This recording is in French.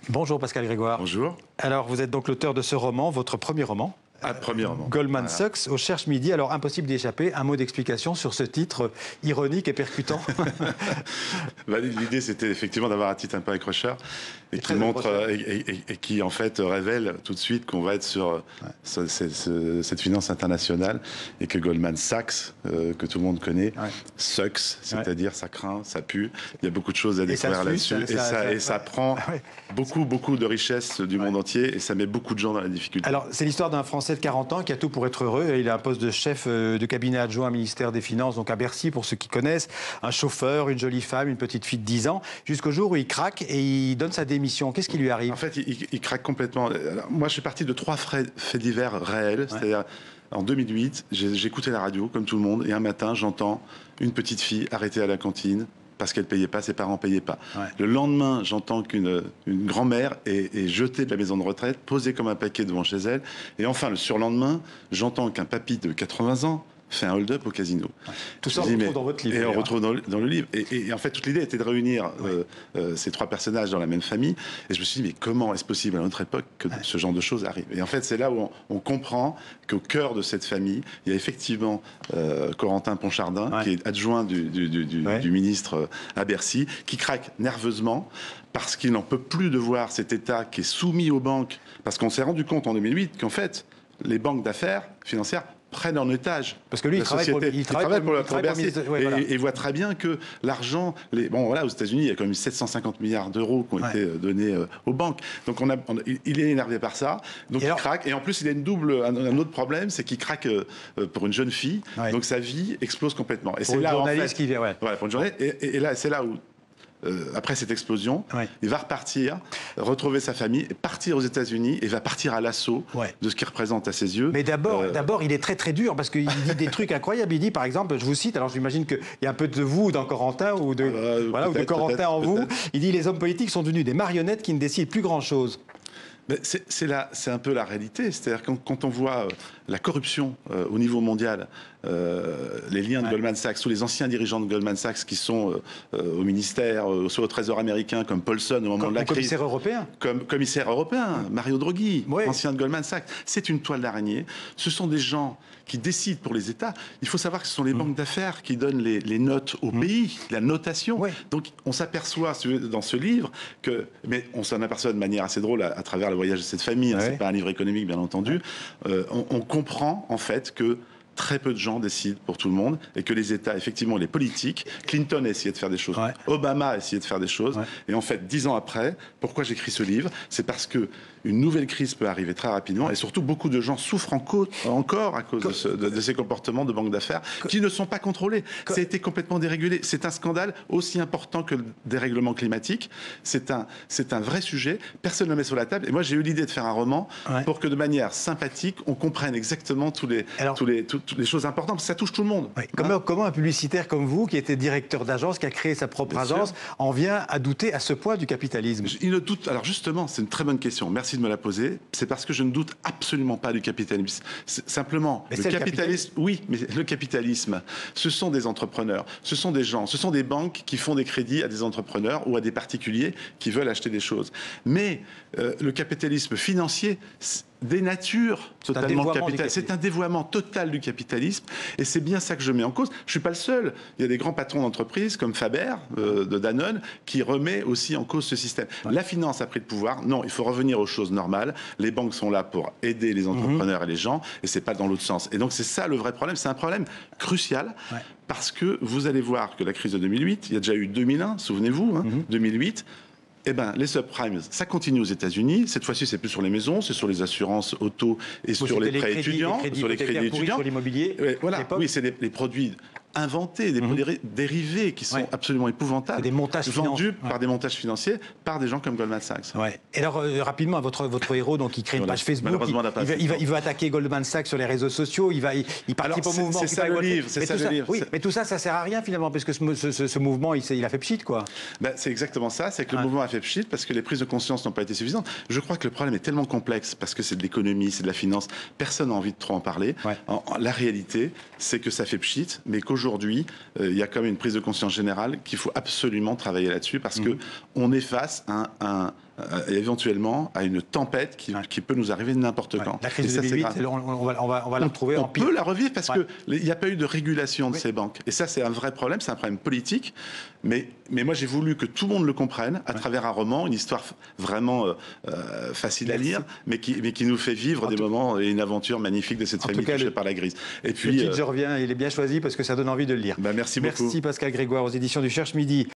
Bonjour Pascal Grégoire. Bonjour. Alors vous êtes donc l'auteur de ce roman, votre premier roman. Premier roman. Goldman Sachs, au Cherche Midi. Alors impossible d'y échapper. Un mot d'explication sur ce titre ironique et percutant. L'idée, c'était effectivement d'avoir un titre un peu accrocheur et qui montre et qui en fait révèle tout de suite qu'on va être sur cette finance internationale et que Goldman Sachs, que tout le monde connaît, sucks, c'est-à-dire ça craint, ça pue. Il y a beaucoup de choses à découvrir là-dessus et ça prend beaucoup de richesses du monde entier et ça met beaucoup de gens dans la difficulté. Alors c'est l'histoire d'un Français de 40 ans qui a tout pour être heureux. Il a un poste de chef de cabinet adjoint au ministère des Finances, donc à Bercy pour ceux qui connaissent, un chauffeur, une jolie femme, une petite fille de 10 ans, jusqu'au jour où il craque et il donne sa démission. Qu'est-ce qui lui arrive? En fait, il craque complètement. Alors, moi, je suis parti de 3 faits divers réels, c'est-à-dire en 2008, j'écoutais la radio comme tout le monde et un matin, j'entends une petite fille arrêtée à la cantine parce qu'elle ne payait pas, ses parents ne payaient pas. Le lendemain, j'entends qu'une grand-mère est jetée de la maison de retraite, posée comme un paquet devant chez elle. Et enfin, le surlendemain, j'entends qu'un papy de 80 ans fait un hold-up au casino. Tout ça, on retrouve dans votre livre. Et on retrouve dans le livre. Et en fait, toute l'idée était de réunir ces 3 personnages dans la même famille. Et je me suis dit, mais comment est-ce possible à notre époque que ce genre de choses arrive? Et en fait, c'est là où on comprend qu'au cœur de cette famille, il y a effectivement Corentin Ponchardin, qui est adjoint du ministre à Bercy, qui craque nerveusement parce qu'il n'en peut plus de voir cet État qui est soumis aux banques. Parce qu'on s'est rendu compte en 2008 qu'en fait, les banques d'affaires financières prennent en otage. Parce que lui, il travaille pour Bercy et voit très bien que l'argent... Bon, voilà, aux États-Unis, il y a quand même 750 milliards d'euros qui ont été donnés aux banques. Donc, il est énervé par ça. Donc, il craque. Et en plus, il a un autre problème, c'est qu'il craque pour une jeune fille. Donc, sa vie explose complètement. Et c'est là, en fait... qui vient, pour une journaliste. Et là, c'est là où... après cette explosion, il va repartir, retrouver sa famille, partir aux États-Unis et va partir à l'assaut de ce qu'il représente à ses yeux. Mais d'abord, il est très dur parce qu'il dit des trucs incroyables. Il dit, par exemple, je vous cite, alors j'imagine qu'il y a un peu de vous dans Corentin ou de Corentin en vous. Il dit, les hommes politiques sont devenus des marionnettes qui ne décident plus grand-chose. C'est un peu la réalité. C'est-à-dire quand on voit la corruption au niveau mondial, les liens de Goldman Sachs, tous les anciens dirigeants de Goldman Sachs qui sont au ministère, soit au Trésor américain, comme Paulson au moment de la crise. Commissaire européen. Comme commissaire européen, Mario Draghi, ancien de Goldman Sachs. C'est une toile d'araignée. Ce sont des gens qui décident pour les États. Il faut savoir que ce sont les banques d'affaires qui donnent les notes au pays, la notation. Donc on s'aperçoit dans ce livre mais on s'en aperçoit de manière assez drôle à travers le voyage de cette famille. C'est pas un livre économique, bien entendu. On comprend en fait que très peu de gens décident pour tout le monde et que les États, effectivement, les politiques, Clinton a essayé de faire des choses, Obama a essayé de faire des choses, et en fait, 10 ans après, pourquoi j'écris ce livre? C'est parce que une nouvelle crise peut arriver très rapidement et surtout beaucoup de gens souffrent encore à cause de ces comportements de banques d'affaires qui ne sont pas contrôlés. Ça a été complètement dérégulé. C'est un scandale aussi important que le dérèglement climatique. C'est un vrai sujet. Personne ne le met sur la table. Et moi, j'ai eu l'idée de faire un roman pour que de manière sympathique, on comprenne exactement toutes les choses importantes. Parce que ça touche tout le monde. Comment un publicitaire comme vous, qui était directeur d'agence, qui a créé sa propre agence, en vient à douter à ce point du capitalisme? Il ne doute. Alors justement, c'est une très bonne question. Merci de me la poser. C'est parce que je ne doute absolument pas du capitalisme. Simplement, le capitalisme, oui, mais le capitalisme, ce sont des entrepreneurs, ce sont des gens, ce sont des banques qui font des crédits à des entrepreneurs ou à des particuliers qui veulent acheter des choses. Mais le capitalisme financier dénature totalement le capitalisme. C'est un dévoiement total du capitalisme et c'est bien ça que je mets en cause. Je ne suis pas le seul. Il y a des grands patrons d'entreprise comme Faber de Danone qui remet aussi en cause ce système. La finance a pris le pouvoir. Non, il faut revenir aux choses normales. Les banques sont là pour aider les entrepreneurs et les gens et c'est pas dans l'autre sens. Et donc c'est ça le vrai problème. C'est un problème crucial parce que vous allez voir que la crise de 2008, il y a déjà eu 2001, souvenez-vous, 2008. Eh bien, les subprimes, ça continue aux États-Unis. Cette fois-ci, c'est plus sur les maisons, c'est sur les assurances auto et sur les prêts étudiants, sur les crédits étudiants, sur l'immobilier. Voilà, oui, c'est les produits inventés, des produits dérivés qui sont absolument épouvantables, des montages vendus par des montages financiers par des gens comme Goldman Sachs. Et alors, rapidement, votre héros, donc, il crée une page Facebook, il veut attaquer Goldman Sachs sur les réseaux sociaux, il participe au mouvement. C'est ça le livre, Oui, mais tout ça, ça sert à rien finalement, parce que ce mouvement, il a fait pchit, quoi. C'est exactement ça, c'est que le mouvement a fait pchit parce que les prises de conscience n'ont pas été suffisantes. Je crois que le problème est tellement complexe parce que c'est de l'économie, c'est de la finance, personne n'a envie de trop en parler. La réalité, c'est que ça fait pchit, mais qu'aujourd'hui, il y a quand même une prise de conscience générale qu'il faut absolument travailler là-dessus parce que on est face à éventuellement à une tempête qui peut nous arriver n'importe quand. La crise de 2008, on va la retrouver en pire. On peut la revivre parce qu'il n'y a pas eu de régulation de ces banques. Et ça, c'est un vrai problème, c'est un problème politique. Mais moi, j'ai voulu que tout le monde le comprenne à travers un roman, une histoire vraiment facile à lire, mais qui nous fait vivre des moments et une aventure magnifique de cette famille touchée par la crise. Et puis, le titre, je reviens, il est bien choisi parce que ça donne envie de le lire. Merci beaucoup. Merci Pascal Grégoire aux éditions du Cherche Midi.